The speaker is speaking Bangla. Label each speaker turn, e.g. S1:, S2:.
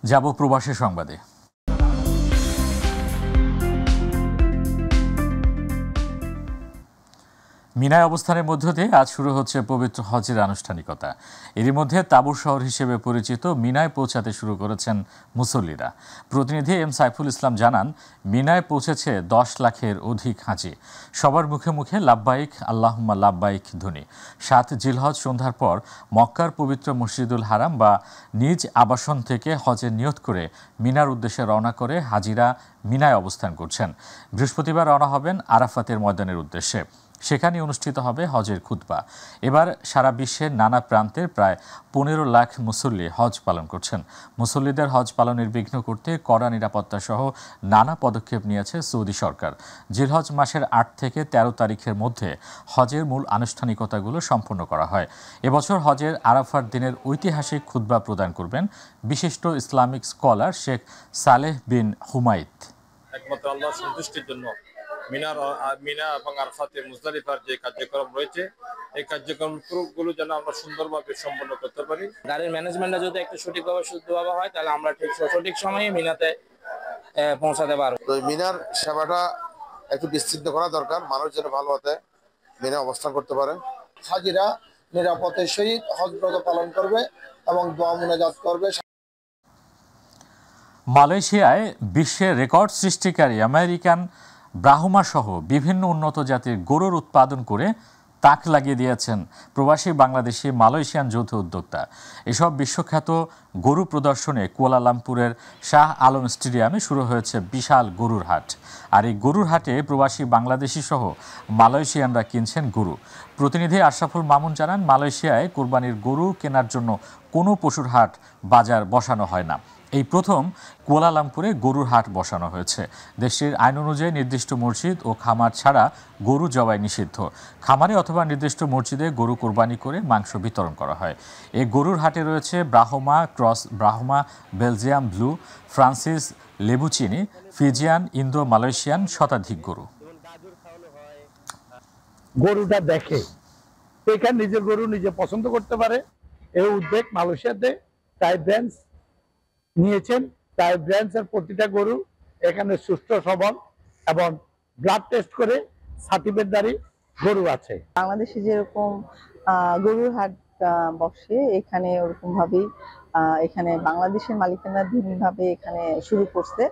S1: যাব প্রবাসী সংবাদে। মিনায় অবস্থানের মধ্য দিয়ে আজ শুরু হচ্ছে পবিত্র হজের আনুষ্ঠানিকতা। এরই মধ্যে তাঁবুর শহর হিসেবে পরিচিত মিনায় পৌঁছাতে শুরু করেছেন মুসল্লিরা। প্রতিনিধি এম সাইফুল ইসলাম জানান, মিনায় পৌঁছেছে 10 লাখের অধিক হাজি। সবার মুখে মুখে লাব্বাইক আল্লাহুম্মা লাব্বাইক ধ্বনি। 7 জিলহজ সন্ধ্যার পর মক্কার পবিত্র মসজিদুল হারাম বা নিজ আবাসন থেকে হজের নিয়ত করে মিনার উদ্দেশ্যে রওনা করে হাজিরা মিনায় অবস্থান করছেন। বৃহস্পতিবার রওনা হবেন আরাফাতের ময়দানের উদ্দেশ্যে। সেখানে অনুষ্ঠিত হবে হজের খুতবা। এবার সারা বিশ্বের নানা প্রান্তের প্রায় 15 লাখ মুসল্লি হজ পালন করছেন। মুসল্লিদের হজ পালনের বিঘ্ন করতে কড়া নিরাপত্তা সহ নানা পদক্ষেপ নিয়েছে সৌদি সরকার। জিলহজ মাসের 8 থেকে 13 তারিখের মধ্যে হজের মূল আনুষ্ঠানিকতাগুলো সম্পন্ন করা হয়। এবছর হজের আরাফার দিনের ঐতিহাসিক খুতবা প্রদান করবেন বিশিষ্ট ইসলামিক স্কলার শেখ সালেহ বিন হুমাইদ।
S2: একমাত্র আল্লাহর সন্তুষ্টির জন্য মিনা এবং আরাফাতে মুজদালিফার যে কার্যক্রম রয়েছে, এই কার্যক্রমগুলো যেন আমরা সুন্দরভাবে সম্পন্ন করতে পারি।
S3: গাড়ির ম্যানেজমেন্টটা যদি একটু সঠিকভাবে শুদ্ধভাবে হয়, তাহলে আমরা সঠিক সময়ে মিনাতে পৌঁছাতে পারবো।
S4: তো মিনার সেবাটা একটু বিস্তৃত করা দরকার, মানুষ যেন ভালো হতে মিনা অবস্থান করতে পারে। হাজিরা নিরাপত্তার সহিত হজ ব্রত পালন করবে এবং দোয়া মুনাজাত করবে।
S1: মালয়েশিয়ায় বিশ্বের রেকর্ড সৃষ্টিকারী আমেরিকান ব্রাহ্মা সহ বিভিন্ন উন্নত জাতির গরুর উৎপাদন করে তাক লাগিয়ে দিয়েছেন প্রবাসী বাংলাদেশি মালয়েশিয়ান যৌথ উদ্যোক্তা। এসব বিশ্বখ্যাত গরু প্রদর্শনে কুয়ালালামপুরের শাহ আলম স্টেডিয়ামে শুরু হয়েছে বিশাল গরুর হাট। আর এই গরুর হাটে প্রবাসী বাংলাদেশি সহ মালয়েশিয়ানরা কিনছেন গরু। প্রতিনিধি আশরাফুল মামুন জানান, মালয়েশিয়ায় কোরবানির গরু কেনার জন্য কোনো পশুর হাট বাজার বসানো হয় না। এই প্রথম কুয়ালালামপুরে গরুর হাট বসানো হয়েছে। দেশটির আইন অনুযায়ী নির্দিষ্ট মসজিদ ও খামার ছাড়া গরু জবাই নিষিদ্ধ। খামারে অথবা নির্দিষ্ট মসজিদে গরু কোরবানি করে মাংস বিতরণ করা হয়। এই গরুর হাটে রয়েছে Brahma cross, Brahma Belgium blue, ফ্রান্সিস লেবুচিনি, ফিজিয়ান, ইন্দো মালয়েশিয়ান শতাধিক গরু।
S5: গরুটা দেখে এখানে নিজের গরু নিজে পছন্দ করতে পারে। এই উদ্যোগ মালয়েশিয়াতে টাই ব্র্যান্ডস নিয়েছেন। টাই ব্র্যান্ডসের প্রতিটা গরু এখানে সুস্থ সবল এবং ব্লাড টেস্ট করে সার্টিফিকেটধারী গরু আছে।
S6: বাংলাদেশে যেরকম গরুর হাট বসে, এখানে ওরকম ভাবেই এখানে বাংলাদেশের মালিকানাধীন ভাবে এখানে শুরু করছে।